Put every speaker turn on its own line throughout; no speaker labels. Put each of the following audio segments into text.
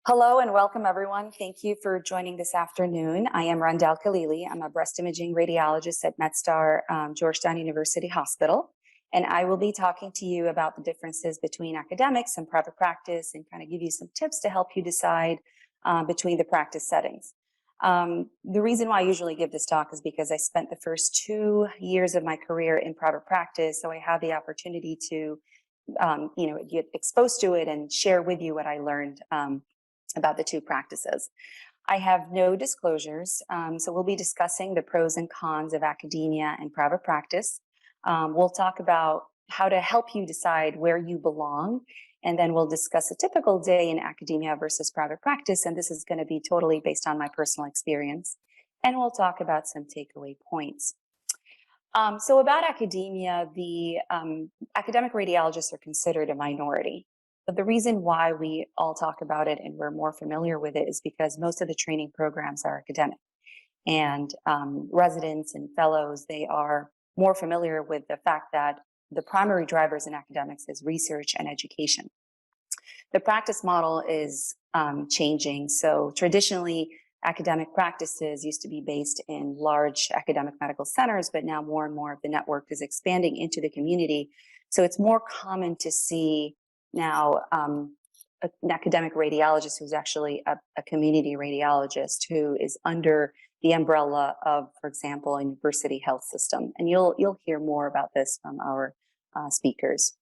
Hello and welcome, everyone. Thank you for joining this afternoon. I am Rend Al-Khalili. I'm a breast imaging radiologist at MedStar Georgetown University Hospital, and I will be talking to you about the differences between academics and private practice and kind of give you some tips to help you decide between the practice settings. The reason why I usually give this talk is because I spent the first 2 years of my career in private practice, so I had the opportunity to get exposed to it and share with you what I learned about the two practices. I have no disclosures, so we'll be discussing the pros and cons of academia and private practice. We'll talk about how to help you decide where you belong, and then we'll discuss a typical day in academia versus private practice, and this is going to be totally based on my personal experience. And we'll talk about some takeaway points. So about academia, the academic radiologists are considered a minority. But the reason why we all talk about it and we're more familiar with it is because most of the training programs are academic. And residents and fellows, they are more familiar with the fact that the primary drivers in academics is research and education. The practice model is changing. So traditionally, academic practices used to be based in large academic medical centers, but now more and more of the network is expanding into the community. So it's more common to see now an academic radiologist who's actually a community radiologist who is under the umbrella of, for example, a university health system. And you'll hear more about this from our speakers.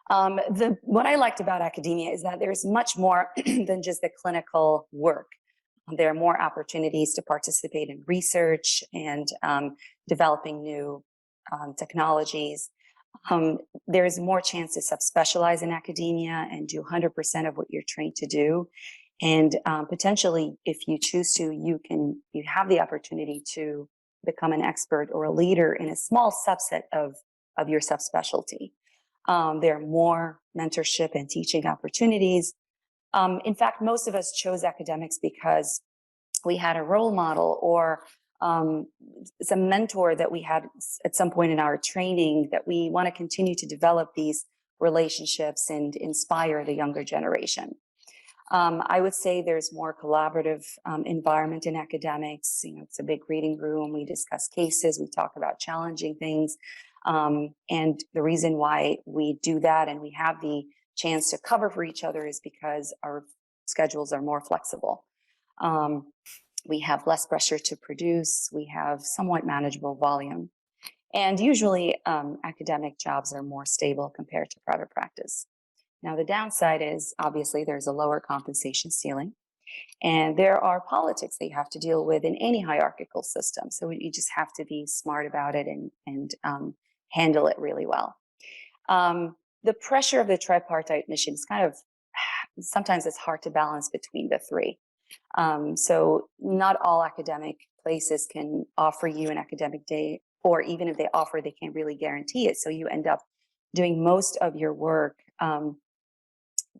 What I liked about academia is that there's much more than just the clinical work. There are more opportunities to participate in research and developing new technologies. There's more chance to subspecialize in academia and do 100% of what you're trained to do. And potentially, if you choose to, you have the opportunity to become an expert or a leader in a small subset of your subspecialty. There are more mentorship and teaching opportunities. In fact, most of us chose academics because we had a role model or some mentor that we had at some point in our training that we want to continue to develop these relationships and inspire the younger generation. I would say there's more collaborative environment in academics. It's a big reading room. We discuss cases. We talk about challenging things. And the reason why we do that and we have the chance to cover for each other is because our schedules are more flexible. We have less pressure to produce. We have somewhat manageable volume. And usually academic jobs are more stable compared to private practice. Now, the downside is obviously there's a lower compensation ceiling. And there are politics that you have to deal with in any hierarchical system. So you just have to be smart about it and handle it really well. The pressure of the tripartite mission is sometimes it's hard to balance between the three. So not all academic places can offer you an academic day, or even if they offer, they can't really guarantee it. So you end up doing most of your work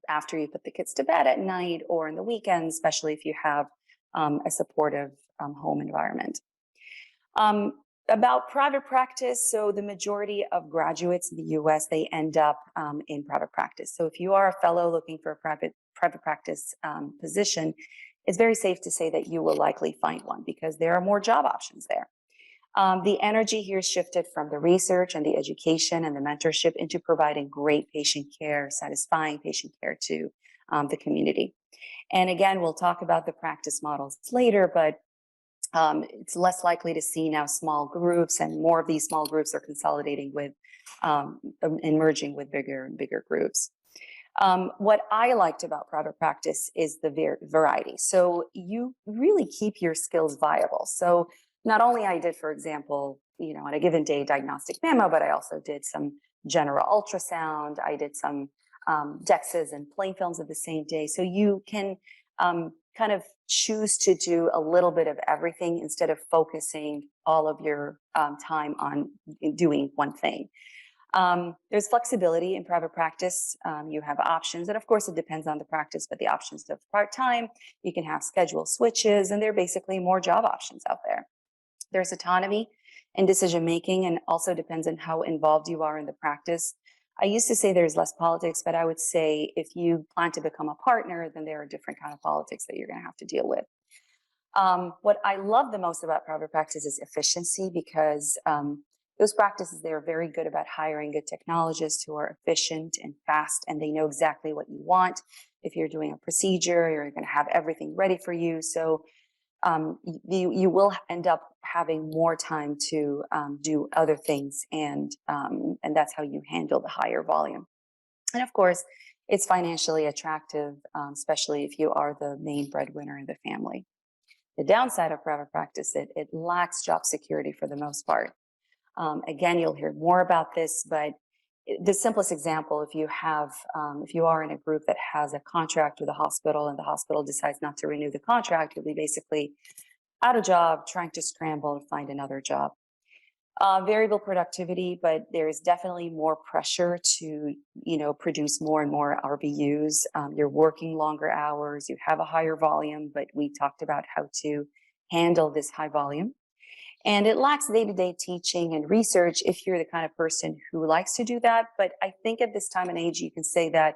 after you put the kids to bed at night or in the weekends, especially if you have a supportive home environment. About private practice, so the majority of graduates in the US, they end up in private practice. So if you are a fellow looking for a private practice position, it's very safe to say that you will likely find one because there are more job options there. The energy here shifted from the research and the education and the mentorship into providing great patient care, satisfying patient care to the community. And again, we'll talk about the practice models later, but it's less likely to see now small groups, and more of these small groups are consolidating with and merging with bigger and bigger groups. What I liked about private practice is the variety. So you really keep your skills viable. So not only I did, for example, on a given day diagnostic mammo, but I also did some general ultrasound. I did some DEXAs and plain films of the same day. So you can kind of choose to do a little bit of everything instead of focusing all of your time on doing one thing. There's flexibility in private practice. You have options, and of course it depends on the practice, but the options of part-time, you can have schedule switches, and there are basically more job options out there. There's autonomy in decision-making, and also depends on how involved you are in the practice. I used to say there's less politics, but I would say if you plan to become a partner, then there are different kind of politics that you're going to have to deal with. What I love the most about private practice is efficiency, because those practices, they're very good about hiring good technologists who are efficient and fast, and they know exactly what you want. If you're doing a procedure, you're going to have everything ready for you. So you will end up having more time to do other things, and that's how you handle the higher volume. And of course, it's financially attractive, especially if you are the main breadwinner in the family. The downside of private practice, it lacks job security for the most part. Again, you'll hear more about this, but the simplest example, if you are in a group that has a contract with a hospital and the hospital decides not to renew the contract, you'll be basically out of job, trying to scramble to find another job. Variable productivity, but there is definitely more pressure to, produce more and more RVUs. You're working longer hours, you have a higher volume, but we talked about how to handle this high volume. And it lacks day-to-day teaching and research if you're the kind of person who likes to do that. But I think at this time and age, you can say that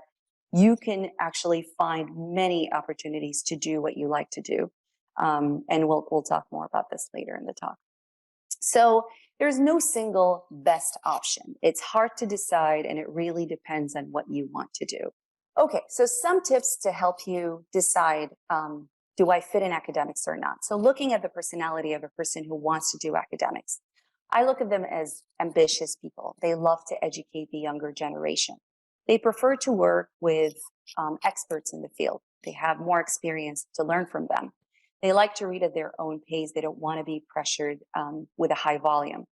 you can actually find many opportunities to do what you like to do. And we'll talk more about this later in the talk. So there's no single best option. It's hard to decide, and it really depends on what you want to do. Okay, so some tips to help you decide, do I fit in academics or not? So looking at the personality of a person who wants to do academics, I look at them as ambitious people. They love to educate the younger generation. They prefer to work with experts in the field. They have more experience to learn from them. They like to read at their own pace. They don't want to be pressured with a high volume.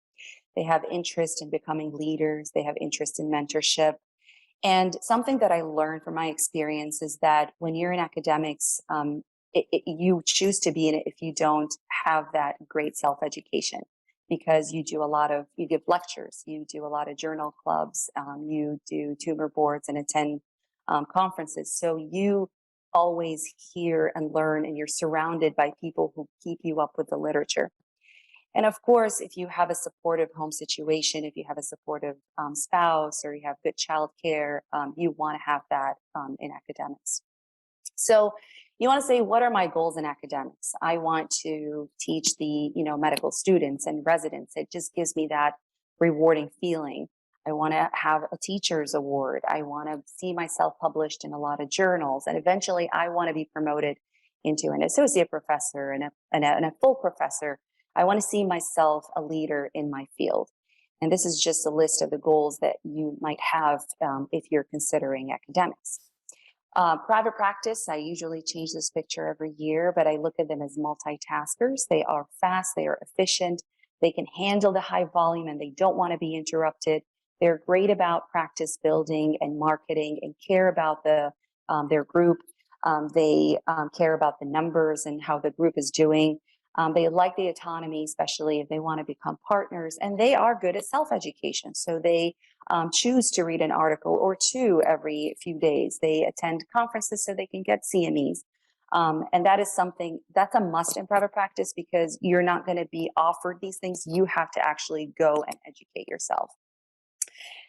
They have interest in becoming leaders. They have interest in mentorship. And something that I learned from my experience is that when you're in academics, you choose to be in it if you don't have that great self-education, because you give lectures, you do a lot of journal clubs, you do tumor boards and attend conferences. So you always hear and learn, and you're surrounded by people who keep you up with the literature. And of course, if you have a supportive home situation, if you have a supportive spouse, or you have good childcare, you want to have that in academics. So you want to say, what are my goals in academics? I want to teach the medical students and residents. It just gives me that rewarding feeling. I want to have a teacher's award. I want to see myself published in a lot of journals. And eventually I want to be promoted into an associate professor and a full professor. I want to see myself a leader in my field. And this is just a list of the goals that you might have if you're considering academics. Private practice, I usually change this picture every year, but I look at them as multitaskers. They are fast, they are efficient, they can handle the high volume, and they don't want to be interrupted. They're great about practice building and marketing, and care about their group. They care about the numbers and how the group is doing. They like the autonomy, especially if they want to become partners, and they are good at self-education. So they choose to read an article or two every few days. They attend conferences so they can get CMEs. And that is something that's a must in private practice, because you're not going to be offered these things. You have to actually go and educate yourself.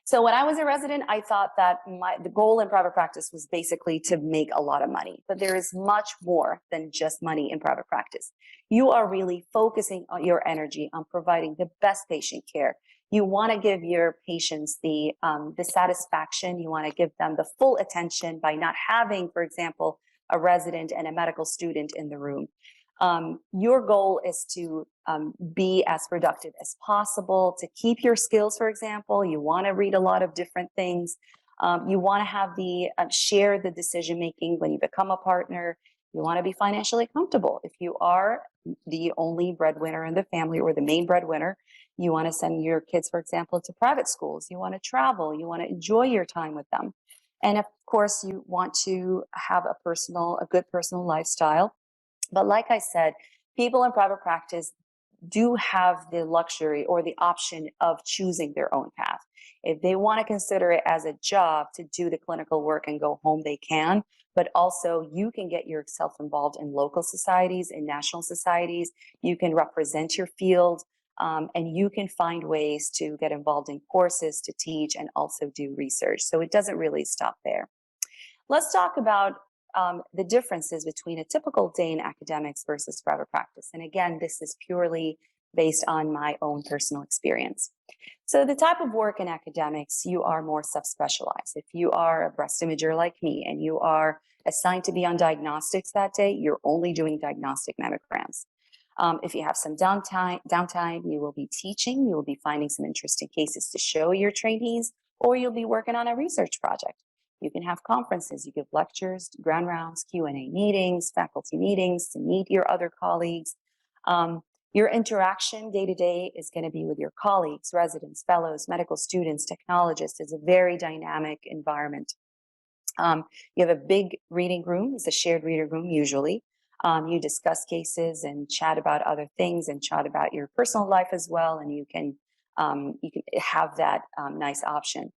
So when I was a resident, I thought that the goal in private practice was basically to make a lot of money. But there is much more than just money in private practice. You are really focusing on your energy on providing the best patient care. You want to give your patients the satisfaction. You want to give them the full attention by not having, for example, a resident and a medical student in the room. Your goal is to be as productive as possible, to keep your skills, for example. You want to read a lot of different things. You want to have share the decision-making when you become a partner. You want to be financially comfortable. If you are the only breadwinner in the family, or the main breadwinner, you want to send your kids, for example, to private schools. You want to travel. You want to enjoy your time with them. And of course, you want to have a good personal lifestyle. But like I said, people in private practice do have the luxury or the option of choosing their own path. If they want to consider it as a job to do the clinical work and go home, they can. But also, you can get yourself involved in local societies, in national societies. You can represent your field. And you can find ways to get involved in courses, to teach, and also do research. So it doesn't really stop there. Let's talk about the differences between a typical day in academics versus private practice. And again, this is purely based on my own personal experience. So the type of work in academics, you are more subspecialized. If you are a breast imager like me and you are assigned to be on diagnostics that day, you're only doing diagnostic mammograms. If you have some downtime, you will be teaching, you will be finding some interesting cases to show your trainees, or you'll be working on a research project. You can have conferences, you give lectures, grand rounds, Q&A meetings, faculty meetings to meet your other colleagues. Your interaction day to day is going to be with your colleagues, residents, fellows, medical students, technologists. It's a very dynamic environment. You have a big reading room. It's a shared reading room usually. You discuss cases and chat about other things and chat about your personal life as well. And you can have that nice option.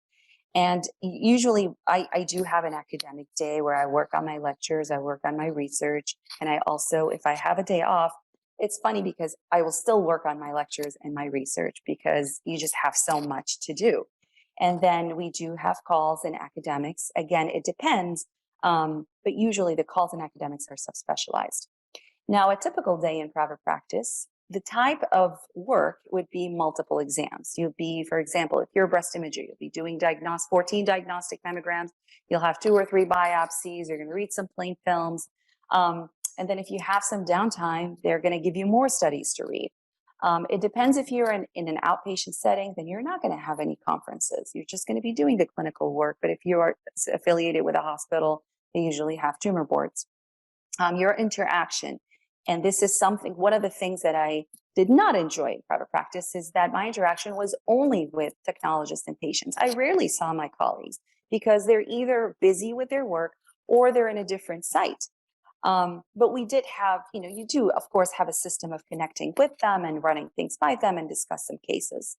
And usually I do have an academic day where I work on my lectures, I work on my research, and I also, if I have a day off, it's funny because I will still work on my lectures and my research because you just have so much to do. And then we do have calls in academics. Again, it depends, but usually the calls in academics are subspecialized. Now, a typical day in private practice, the type of work would be multiple exams. You'll be, for example, if you're a breast imager, you'll be doing 14 diagnostic mammograms. You'll have 2 or 3 biopsies. You're going to read some plain films. And then if you have some downtime, they're going to give you more studies to read. It depends if you're in an outpatient setting, then you're not going to have any conferences. You're just going to be doing the clinical work. But if you are affiliated with a hospital, they usually have tumor boards. Your interaction. And this is one of the things that I did not enjoy in private practice is that my interaction was only with technologists and patients. I rarely saw my colleagues because they're either busy with their work or they're in a different site. But we did have, you do, of course, have a system of connecting with them and running things by them and discuss some cases.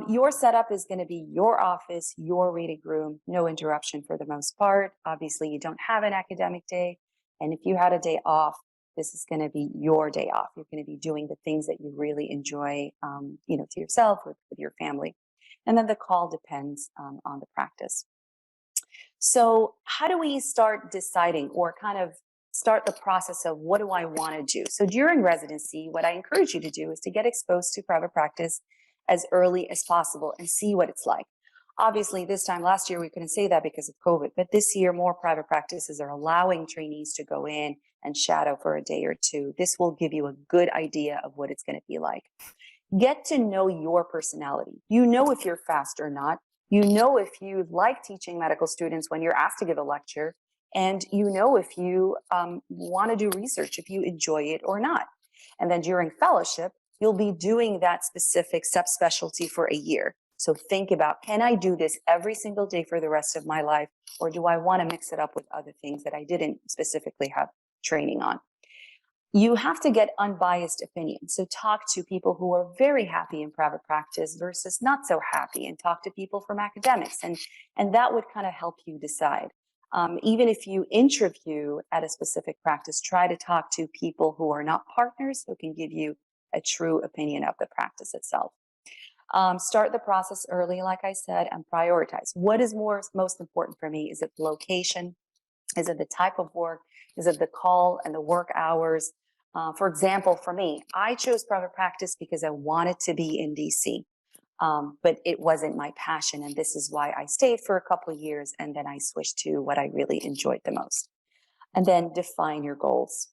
Your setup is going to be your office, your reading room, no interruption for the most part. Obviously, you don't have an academic day. And if you had a day off, this is going to be your day off. You're going to be doing the things that you really enjoy, to yourself or with your family. And then the call depends on the practice. So how do we start deciding or kind of start the process of what do I want to do? So during residency, what I encourage you to do is to get exposed to private practice as early as possible and see what it's like. Obviously, this time last year, we couldn't say that because of COVID, but this year, more private practices are allowing trainees to go in and shadow for a day or two. This will give you a good idea of what it's going to be like. Get to know your personality. You know if you're fast or not. You know if you like teaching medical students when you're asked to give a lecture. And you know if you want to do research, if you enjoy it or not. And then during fellowship, you'll be doing that specific subspecialty for a year. So think about, can I do this every single day for the rest of my life? Or do I want to mix it up with other things that I didn't specifically have training on? You have to get unbiased opinions. So talk to people who are very happy in private practice versus not so happy, and talk to people from academics. And that would kind of help you decide. Even if you interview at a specific practice, try to talk to people who are not partners who can give you a true opinion of the practice itself. Start the process early, like I said, and prioritize. What is most important for me? Is it location? Is it the type of work? Is it the call and the work hours? For example, for me, I chose private practice because I wanted to be in DC, but it wasn't my passion. And this is why I stayed for a couple of years and then I switched to what I really enjoyed the most. And then define your goals.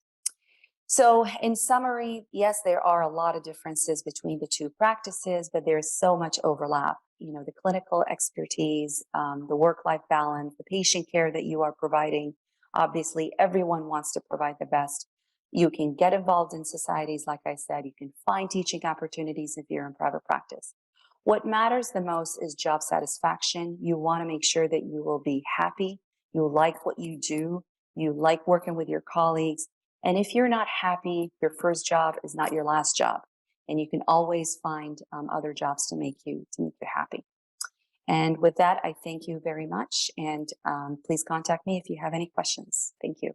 So in summary, yes, there are a lot of differences between the two practices, but there's so much overlap. The clinical expertise, the work-life balance, the patient care that you are providing. Obviously, everyone wants to provide the best. You can get involved in societies, like I said. You can find teaching opportunities if you're in private practice. What matters the most is job satisfaction. You want to make sure that you will be happy. You like what you do. You like working with your colleagues. And if you're not happy, your first job is not your last job. And you can always find other jobs to make you happy. And with that, I thank you very much. And please contact me if you have any questions. Thank you.